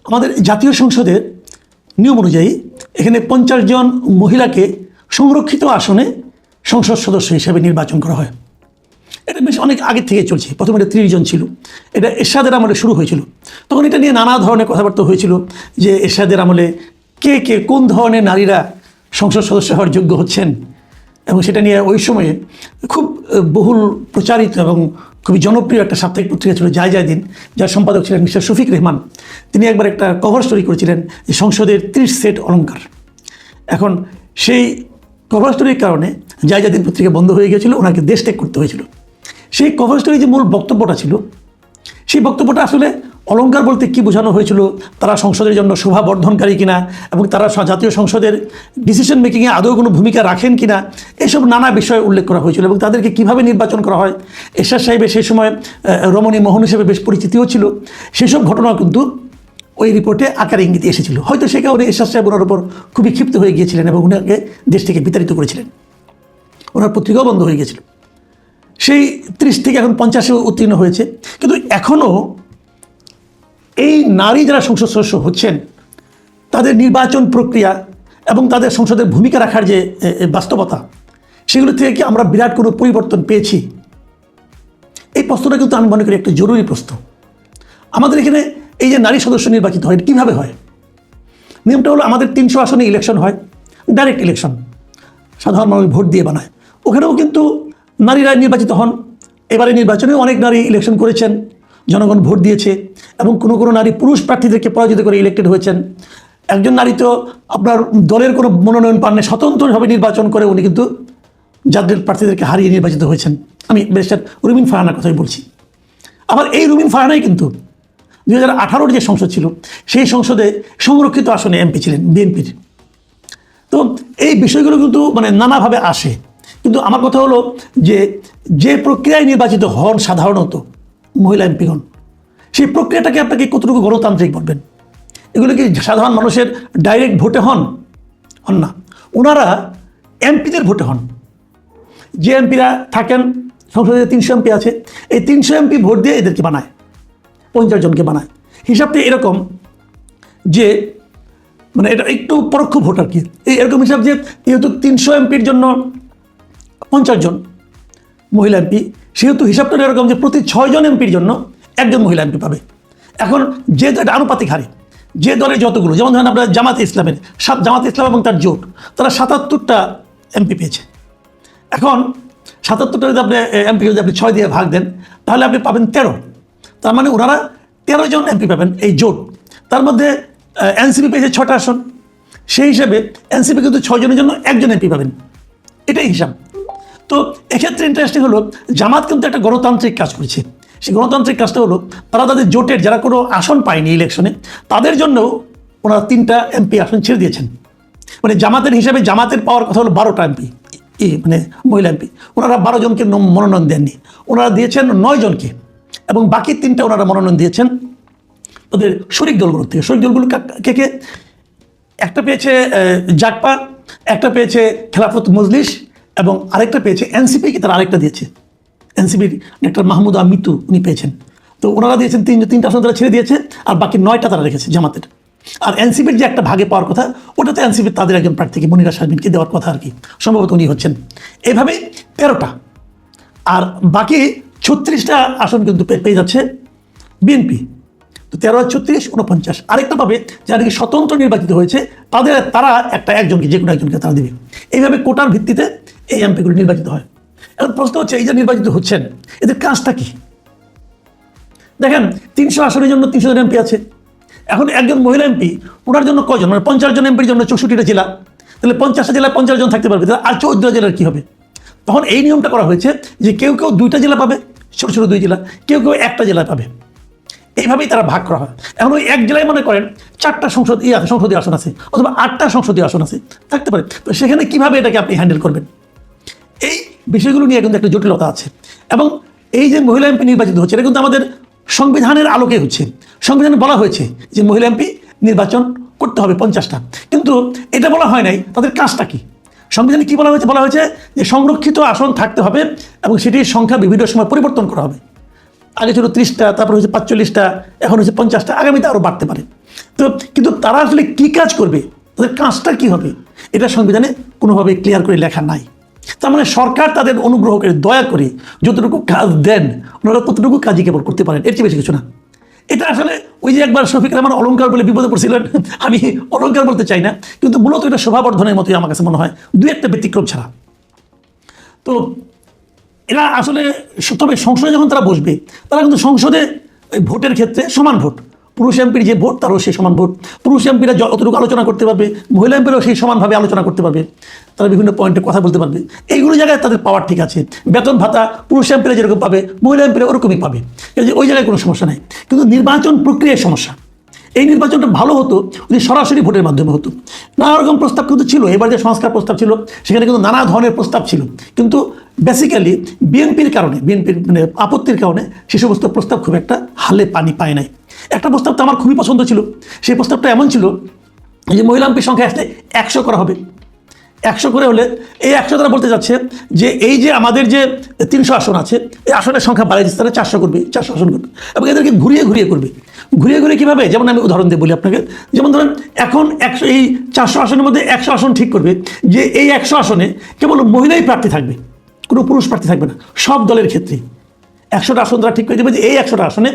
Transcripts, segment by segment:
আমাদের জাতীয় সংসদের নিয়ম অনুযায়ী এখানে 50 জন মহিলাকে সংরক্ষিত আসনে সংসদ সদস্য হিসেবে নির্বাচন করা হয়। এটা বেশ অনেক আগে থেকে চলছে। প্রথমে এটা 30 জন ছিল, এটা এরশাদের আমলে শুরু হয়েছিল। তখন এটা নিয়ে নানা ধরনের কথাবার্তা হয়েছিল যে এরশাদের আমলে কে কে কোন ধরনের নারীরা সংসদ সদস্য হওয়ার যোগ্য হচ্ছেন, এবং সেটা নিয়ে ওই সময়ে খুব বহুল প্রচারিত এবং খুবই জনপ্রিয় একটা সাপ্তাহিক পত্রিকা ছিল যায় যায় দিন, যার সম্পাদক ছিলেন মিস্টার শফিক রেহমান। তিনি একবার একটা কভার স্টোরি করেছিলেন যে সংসদের 30 সেট অলংকার। এখন সেই কভার স্টোরির কারণে যায় যায় দিন পত্রিকা বন্ধ হয়ে গিয়েছিল, ওনাকে দেশ ত্যাগ করতে হয়েছিল। সেই কভার স্টোরি যে মূল বক্তব্যটা ছিল, সেই বক্তব্যটা আসলে অলংকার বলতে কী বোঝানো হয়েছিল, তারা সংসদের জন্য শোভা বর্ধনকারী কিনা, এবং তারা জাতীয় সংসদের ডিসিশন মেকিংয়ে আদৌ কোনো ভূমিকা রাখেন কিনা, এসব নানা বিষয় উল্লেখ করা হয়েছিল। এবং তাদেরকে কিভাবে নির্বাচন করা হয়, এরশাদ সাহেবের সেই সময় রমণী মোহন হিসেবে বেশ পরিচিতিও ছিল। সেসব ঘটনা কিন্তু ওই রিপোর্টে আকারে ইঙ্গিতে এসেছিল। হয়তো সে কারণে এরশাদ সাহেব ওনার উপর খুবই ক্ষিপ্ত হয়ে গিয়েছিলেন এবং ওনাকে দেশ থেকে বিতাড়িত করেছিলেন, ওনার পত্রিকাও বন্ধ হয়ে গিয়েছিল। সেই 30 থেকে এখন 50-এ উত্তীর্ণ হয়েছে। কিন্তু এখনও এই নারী যারা সংসদ সদস্য হচ্ছেন, তাদের নির্বাচন প্রক্রিয়া এবং তাদের সংসদের ভূমিকা রাখার যে বাস্তবতা, সেগুলো থেকে কি আমরা বিরাট কোনো পরিবর্তন পেয়েছি? এই প্রশ্নটা কিন্তু আমি মনে করি একটা জরুরি প্রশ্ন। আমাদের এখানে এই যে নারী সদস্য নির্বাচিত হয়, এটা কীভাবে হয়? নিয়মটা হলো আমাদের 300 আসনে ইলেকশন হয়, ডাইরেক্ট ইলেকশন, সাধারণ মানুষ ভোট দিয়ে বানায়। ওখানেও কিন্তু নারীরা নির্বাচিত হন। এবারে নির্বাচনেও অনেক নারী ইলেকশন করেছেন, জনগণ ভোট দিয়েছে, এবং কোনো কোনো নারী পুরুষ প্রার্থীদেরকে পরাজিত করে ইলেক্টেড হয়েছেন। একজন নারী তো আপনার দলের কোনো মনোনয়ন পাননি, স্বতন্ত্রভাবে নির্বাচন করে উনি কিন্তু জাতীয় প্রার্থীদেরকে হারিয়ে নির্বাচিত হয়েছেন। আমি ব্যারিস্টার রুমিন ফারহানার কথাই বলছি। আবার এই রুমিন ফারহানাই কিন্তু 2018-র যে সংসদ ছিল, সেই সংসদে সংরক্ষিত আসনে এমপি ছিলেন বিএনপির। তো এই বিষয়গুলো কিন্তু নানাভাবে আসে। কিন্তু আমার কথা হলো যে প্রক্রিয়ায় নির্বাচিত হন সাধারণত মহিলা এমপিগণ, সেই প্রক্রিয়াটাকে আপনাকে কতটুকু গণতান্ত্রিক বলবেন? এগুলো কি সাধারণ মানুষের ডাইরেক্ট ভোটে হন না, ওনারা এমপিদের ভোটে হন। যে এমপিরা থাকেন সংসদে, 300 এমপি আছে, এই 300 এমপি ভোট দিয়ে এদেরকে বানায়, 50 জনকে বানায়। হিসাবটা এরকম যে এটা একটু পরোক্ষ ভোট আর কি। এরকম হিসাব যে যেহেতু 300 এমপির জন্য 50 জন মহিলা এমপি, সেহেতু হিসাবটা এরকম যে প্রতি 6 জন এমপির জন্য 1 জন মহিলা এমপি পাবে। এখন যেহেতু এটা আনুপাতিক হারে, যে দলের যতগুলো, যেমন ধরেন আপনার জামাতে ইসলামের জামাতে ইসলাম এবং তার জোট, তারা 77টা এমপি পেয়েছে। এখন 77টা যদি আপনি এমপি যদি আপনি 6 দিয়ে ভাগ দেন, তাহলে আপনি পাবেন 13। তার মানে ওনারা 13 জন এমপি পাবেন এই জোট। তার মধ্যে এনসিপি পেয়েছে 6টা আসন, সেই হিসাবে এনসিপি কিন্তু 6 জনের জন্য 1 জন এমপি পাবেন, এটাই হিসাব। তো এক্ষেত্রে ইন্টারেস্টিং হলো, জামাত কিন্তু একটা গণতান্ত্রিক কাজ করেছে। সেই গণতান্ত্রিক কাজটা হলো, তারা তাদের জোটের যারা কোনো আসন পায়নি ইলেকশনে, তাদের জন্য ওনারা 3টা এমপি আসন ছেড়ে দিয়েছেন। জামাতের হিসাবে জামাতের পাওয়ার কথা হলো 12টা এমপি, মহিলা এমপি। ওনারা 12 জনকে মনোনয়ন দেননি, ওনারা দিয়েছেন 9 জনকে, এবং বাকি 3টা ওনারা মনোনয়ন দিয়েছেন ওদের শরিক দলগুলোর থেকে। শরিক দলগুলো কে? একটা পেয়েছে জাকপা, একটা পেয়েছে খেলাফত মজলিস, এবং আরেকটা পেয়েছে এনসিপিকে তারা আরেকটা দিয়েছে। এনসিপির ডক্টর মাহমুদ মিতু উনি পেয়েছেন। তো ওনারা দিয়েছেন 3টা আসন তারা ছেড়ে দিয়েছে, আর বাকি 9টা তারা রেখেছে জামাতের। আর এনসিপির যে একটা ভাগে পাওয়ার কথা, ওটাতে এনসিপির তাদের একজন প্রার্থীকে মনিরা শারমিনকে দেওয়ার কথা আর কি, সম্ভবত উনি হচ্ছেন। এভাবে 13টা, আর বাকি 36টা আসন কিন্তু পেয়ে যাচ্ছে বিএনপি। তো 13 আর 36 49। আরেকটা পাবে যারা নাকি স্বতন্ত্র নির্বাচিত হয়েছে, তারা একজনকে, যে কোনো একজনকে তারা দেবে। এইভাবে কোটার ভিত্তিতে এই এমপিগুলো নির্বাচিত হয়। এখন প্রশ্ন হচ্ছে, এই যে নির্বাচিত হচ্ছেন, এদের কাজটা কি? দেখেন, 300 আসনের জন্য 300 জন এমপি আছে। এখন একজন মহিলা এমপি, ওনার জন্য কজন? 50 জন এমপির জন্য 64টা জেলা, তাহলে 50টা জেলায় 50 জন থাকতে পারবে, আর 14 জেলার কী হবে? তখন এই নিয়মটা করা হয়েছে যে কেউ 2টা জেলা পাবে, ছোটো ছোটো 2 জেলা, কেউ 1টা জেলা পাবে। এইভাবেই তারা ভাগ করা হয়। এখন ওই এক জেলায় মনে করেন 4টা সংসদীয় আসন আছে, অথবা 8টা সংসদীয় আসন আছে, থাকতে পারে। তো সেখানে কীভাবে এটাকে আপনি হ্যান্ডেল করবেন? এই বিষয়গুলো নিয়ে কিন্তু একটা জটিলতা আছে। এবং এই যে মহিলা এমপি নির্বাচিত হচ্ছে, এটা কিন্তু আমাদের সংবিধানের আলোকে হচ্ছে। সংবিধানে বলা হয়েছে যে মহিলা এমপি নির্বাচন করতে হবে 50টা, কিন্তু এটা বলা হয় নাই তাদের কাজটা কি। সংবিধানে কী বলা হয়েছে? বলা হয়েছে যে সংরক্ষিত আসন থাকতে হবে, এবং সেটির সংখ্যা বিভিন্ন সময় পরিবর্তন করা হবে। আগে ছিল 30টা, তারপর হচ্ছে 45টা, এখন হচ্ছে 50টা, আগামীতে আরও বাড়তে পারে। তো কিন্তু তারা আসলে কী কাজ করবে, তাদের কাজটা কী হবে, এটা সংবিধানে কোনোভাবে ক্লিয়ার করে লেখা নাই। তার মানে সরকার তাদের অনুগ্রহ করে, দয়া করে যতটুকু কাজ দেন ওনারা ততটুকু কাজই কেবল করতে পারেন, এর চেয়ে বেশি কিছু না। এটা আসলে ওই যে একবার শফিক রহমান অলঙ্কার বলে বিপদে পড়ছিলেন, আমি অলঙ্কার বলতে চাই না, কিন্তু মূলত এটা শোভাবর্ধনের মতোই আমার কাছে মনে হয়, দুই একটা ব্যতিক্রম ছাড়া। তো এরা আসলে, তবে সংসদে যখন তারা বসবে, তারা কিন্তু সংসদে ভোটের ক্ষেত্রে সমান ভোট, পুরুষ এমপির যে ভোট তারও সেই সমান ভোট, পুরুষ এমপিরা যতটুকু আলোচনা করতে পারবে, মহিলা এমপিরাও সেই সমানভাবে আলোচনা করতে পারবে, তারা বিভিন্ন পয়েন্টে কথা বলতে পারবে, এইগুলো জায়গায় তাদের পাওয়ার ঠিক আছে। বেতন ভাতা পুরুষ এমপিরা যেরকম পাবে, মহিলা এমপিরা ওরকমই পাবে, ওই জায়গায় কোনো সমস্যা নাই। কিন্তু নির্বাচন প্রক্রিয়ায় সমস্যা। এই নির্বাচনটা ভালো হতো যদি সরাসরি ভোটের মাধ্যমে হতো। নানা রকম প্রস্তাব কিন্তু ছিল, এবার যে সংস্কার প্রস্তাব ছিল সেখানে কিন্তু নানা ধরনের প্রস্তাব ছিল, কিন্তু বেসিক্যালি বিএনপির কারণে, বিএনপির মানে আপত্তির কারণে সে সমস্ত প্রস্তাব খুব একটা হালে পানি পায় নাই। একটা প্রস্তাব তো আমার খুবই পছন্দ ছিল, সেই প্রস্তাবটা এমন ছিল যে মহিলা এমপির সংখ্যা আসলে 100 করা হবে। 100 করে হলে এই 100 দ্বারা বলতে যাচ্ছে যে এই যে আমাদের যে 300 আসন আছে, এই আসনের সংখ্যা বাড়িয়ে দিচ্ছে, তারা 400 করবে, 400 আসন করবে, এবং এদেরকে ঘুরিয়ে ঘুরিয়ে করবে। ঘুরিয়ে ঘুরিয়ে কীভাবে, যেমন আমি উদাহরণ দিয়ে বলি আপনাকে, যেমন ধরেন এখন 100, এই 400 আসনের মধ্যে 100 আসন ঠিক করবে যে এই 100 আসনে কেবল মহিলাই প্রার্থী থাকবে, কোনো পুরুষ প্রার্থী থাকবে না সব দলের ক্ষেত্রেই। 100টা আসন তারা ঠিক করে দেবে যে এই 100টা আসনে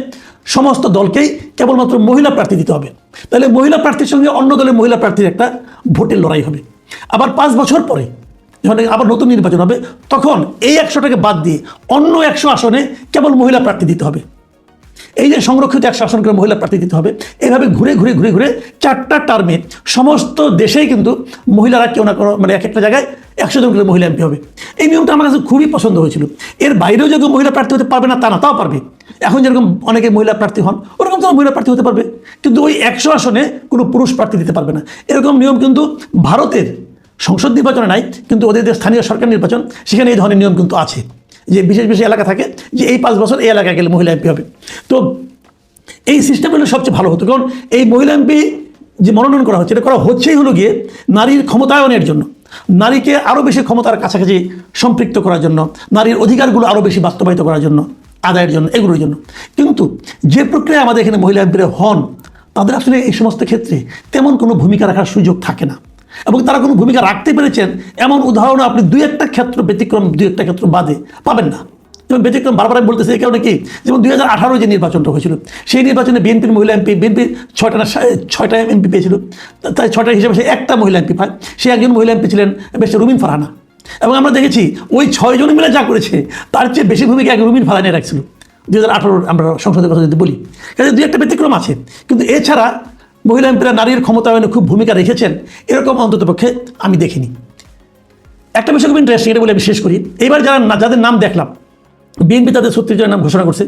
সমস্ত দলকেই কেবলমাত্র মহিলা প্রার্থী দিতে হবে। তাহলে মহিলা প্রার্থীর সঙ্গে অন্য দলের মহিলা প্রার্থীর একটা ভোটের লড়াই হবে। আবার 5 বছর পরে যখন আবার নতুন নির্বাচন হবে, তখন এই 100টাকে বাদ দিয়ে অন্য 100 আসনে কেবল মহিলা প্রার্থী দিতে হবে। এই যে সংরক্ষিত 100 আসন করে মহিলা প্রার্থী দিতে হবে, এইভাবে ঘুরে ঘুরে ঘুরে ঘুরে 4টা টার্মে সমস্ত দেশেই কিন্তু মহিলারা কেউ না কোনো, মানে এক একটা জায়গায় 100 জন করে মহিলা এমপি হবে। এই নিয়মটা আমার কাছে খুবই পছন্দ হয়েছিল। এর বাইরেও যদি মহিলা প্রার্থী হতে পারবে না তা না, তাও পারবে। এখন যেরকম অনেকে মহিলা প্রার্থী হন, ওরকম তারা মহিলা প্রার্থী হতে পারবে, কিন্তু ওই 100 আসনে কোনো পুরুষ প্রার্থী দিতে পারবে না। এরকম নিয়ম কিন্তু ভারতের সংসদ নির্বাচনে নাই, কিন্তু ওদের যে স্থানীয় সরকার নির্বাচন সেখানে এই ধরনের নিয়ম কিন্তু আছে, যে বিশেষ বিশেষ এলাকা থাকে যে এই 5 বছর এই এলাকায় গেলে মহিলা এমপি হবে। তো এই সিস্টেম হলে সবচেয়ে ভালো হতো, কারণ এই মহিলা এমপি যে মনোনয়ন করা হচ্ছে, এটা করা হচ্ছেই হলো গিয়ে নারীর ক্ষমতায়নের জন্য, নারীকে আরও বেশি ক্ষমতার কাছাকাছি সম্পৃক্ত করার জন্য, নারীর অধিকারগুলো আরও বেশি বাস্তবায়িত করার জন্য, আদায়ের জন্য, এগুলোর জন্য। কিন্তু যে প্রক্রিয়া আমাদের এখানে মহিলা এমপিরা হন, তাদের আসলে এই সমস্ত ক্ষেত্রে তেমন কোনো ভূমিকা রাখার সুযোগ থাকে না, এবং তারা কোনো ভূমিকা রাখতে পেরেছেন এমন উদাহরণ আপনি 2-1টা ক্ষেত্র ব্যতিক্রম, 2-1টা ক্ষেত্র বাদে পাবেন না। যেমন ব্যতিক্রম বারবার আমি বলতেছি এই কারণে কি, যেমন 2018 যে নির্বাচনটা হয়েছিল, সেই নির্বাচনে বিএনপির মহিলা এমপি, বিএনপি 6টা এমপি পেয়েছিল, তাই 6টা হিসেবে সে একটা মহিলা এমপি পায়। সে একজন মহিলা এমপি ছিলেন বেশ রুমিন ফারহানা, এবং আমরা দেখেছি ওই 6 জন মিলে যা করেছে তার চেয়ে বেশি ভূমিকা এক রুমিন ফারহানা রাখছিল 2018 আমরা সংসদের কথা যদি বলি। কাজে 2-1টা ব্যতিক্রম আছে, কিন্তু এছাড়া মহিলা এমপিরা নারীর ক্ষমতায়নে খুব ভূমিকা রেখেছেন এরকম অন্ততপক্ষে আমি দেখিনি। একটা বিষয় খুব ইন্টারেস্টিং, এটা বলে আমি শেষ করি। এবার যাদের নাম দেখলাম, বিএনপি তাদের 36 জনের নাম ঘোষণা করছে,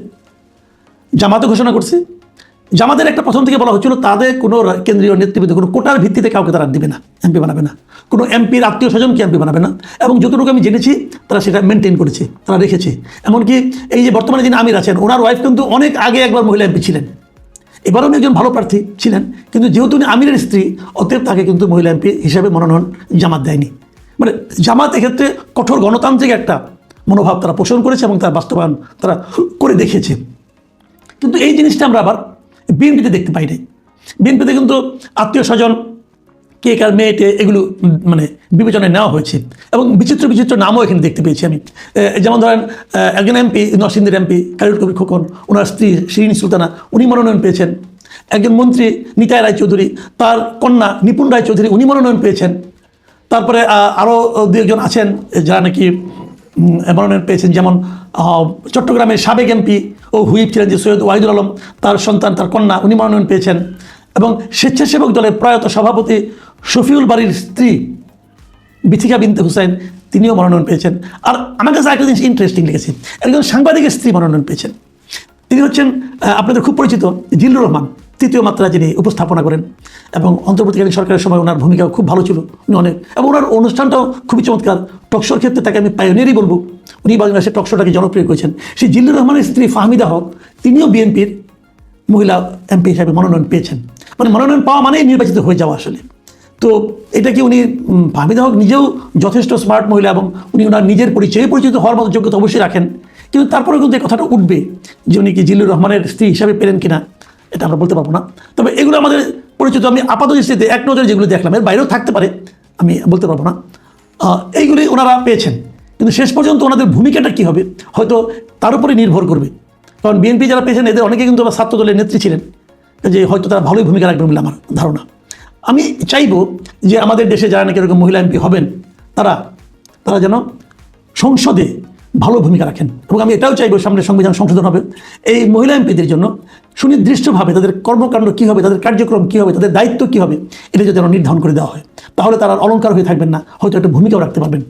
জামাতও ঘোষণা করছে। জামাতের একটা প্রথম থেকে বলা হচ্ছিল তাদের কোনো কেন্দ্রীয় নেতৃবৃন্দ কোনো কোটার ভিত্তিতে কাউকে তারা দিবে না, এমপি বানাবে না, কোনো এমপির আত্মীয় স্বজনকে এমপি বানাবে না, এবং যতটুকু আমি জেনেছি তারা সেটা মেনটেন করেছে, তারা রেখেছে। এমনকি এই যে বর্তমানে যিনি আমির আছেন, ওনার ওয়াইফ কিন্তু অনেক আগে একবার মহিলা এমপি ছিলেন, এবারও উনি একজন ভালো প্রার্থী ছিলেন, কিন্তু যেহেতু উনি আমিরের স্ত্রী, অতএব তাকে কিন্তু মহিলা এমপি হিসাবে মনোনয়ন জামাত দেয়নি। মানে জামাত এক্ষেত্রে কঠোর গণতান্ত্রিক একটা মনোভাব তারা পোষণ করেছে এবং তার বাস্তবায়ন তারা করে দেখিয়েছে। কিন্তু এই জিনিসটা আমরা আবার বিএনপিতে দেখতে পাই নাই। বিএনপিতে কিন্তু আত্মীয় স্বজন, কে কার মেয়েটে, এগুলো মানে বিবেচনায় নেওয়া হয়েছে, এবং বিচিত্র বিচিত্র নামও এখানে দেখতে পেয়েছি আমি। যেমন ধরেন একজন এমপি, নরসিংদীর এমপি খালিদ কবির খোকন, ওনার স্ত্রী শিরিন সুলতানা, উনি মনোনয়ন পেয়েছেন। একজন মন্ত্রী নিতাই রায়চৌধুরী, তার কন্যা নিপুণ রায়চৌধুরী, উনি মনোনয়ন পেয়েছেন। তারপরে আরও 2-1জন আছেন যারা নাকি মনোনয়ন পেয়েছেন, যেমন চট্টগ্রামের সাবেক এমপি ও হুইপ ছিলেন যে সৈয়দ ওয়াহিদুল আলম, তার সন্তান, তার কন্যা, উনি মনোনয়ন পেয়েছেন। এবং স্বেচ্ছাসেবক দলের প্রয়াত সভাপতি শফিউল বাড়ির স্ত্রী বিথিকা বিনতে হুসাইন, তিনিও মনোনয়ন পেয়েছেন। আর আমার কাছে একটা জিনিস ইন্টারেস্টিং লেগেছে, একজন সাংবাদিকের স্ত্রী মনোনয়ন পেয়েছেন। তিনি হচ্ছেন আপনাদের খুব পরিচিত জিল্লুর রহমান, 3য় মাত্রা যিনি উপস্থাপনা করেন, এবং অন্তর্বর্তীকালীন সরকারের সময় ওনার ভূমিকাও খুব ভালো ছিল, উনি অনেক, এবং ওনার অনুষ্ঠানটাও খুবই চমৎকার। টকশোর ক্ষেত্রে তাকে আমি পায়োনিয়ারই বলবো, উনি বাংলাদেশের টকশোটাকে জনপ্রিয় করেছেন। সেই জিল্লুর রহমানের স্ত্রী ফাহমিদা হক, তিনিও বিএনপির মহিলা এমপি হিসাবে মনোনয়ন পেয়েছেন। মানে মনোনয়ন পাওয়া মানেই নির্বাচিত হয়ে যাওয়া আসলে। তো এটা কি উনি, ফাহমিদা হক নিজেও যথেষ্ট স্মার্ট মহিলা, এবং উনি ওনার নিজের পরিচিত হওয়ার মতো যোগ্যতা অবশ্যই রাখেন, কিন্তু তারপরেও কিন্তু এই কথাটা উঠবে যে উনি কি জিল্লুর রহমানের স্ত্রী হিসাবে পেলেন কিনা, এটা আমরা বলতে পারবো না। তবে এগুলো আমাদের পরিচিত আমি আপাত দৃষ্টিতে এক নজরে যেগুলো দেখলাম, এর বাইরেও থাকতে পারে, আমি বলতে পারবো না, এইগুলি ওনারা পেয়েছেন। কিন্তু শেষ পর্যন্ত ওনাদের ভূমিকাটা কী হবে হয়তো তার উপরে নির্ভর করবে। কারণ বিএনপি যারা পেয়েছেন এদের অনেকে কিন্তু আবার ছাত্র দলের নেত্রী ছিলেন, যে হয়তো তারা ভালোই ভূমিকা রাখবেন বলে আমার ধারণা। আমি চাইবো যে আমাদের দেশে যারা নাকি এরকম মহিলা এমপি হবেন তারা যেন সংসদে ভালো ভূমিকা রাখেন। এবং আমি এটাও চাইবো সামনে সংবিধান সংশোধন হবে, এই মহিলা এমপিদের জন্য সুনির্দিষ্টভাবে তাদের কর্মকাণ্ড কী হবে, তাদের কার্যক্রম কী হবে, তাদের দায়িত্ব কী হবে, এটা যদি যেন নির্ধারণ করে দেওয়া হয়, তাহলে তারা অলংকার হয়ে থাকবেন না, হয়তো একটা ভূমিকাও রাখতে পারবেন।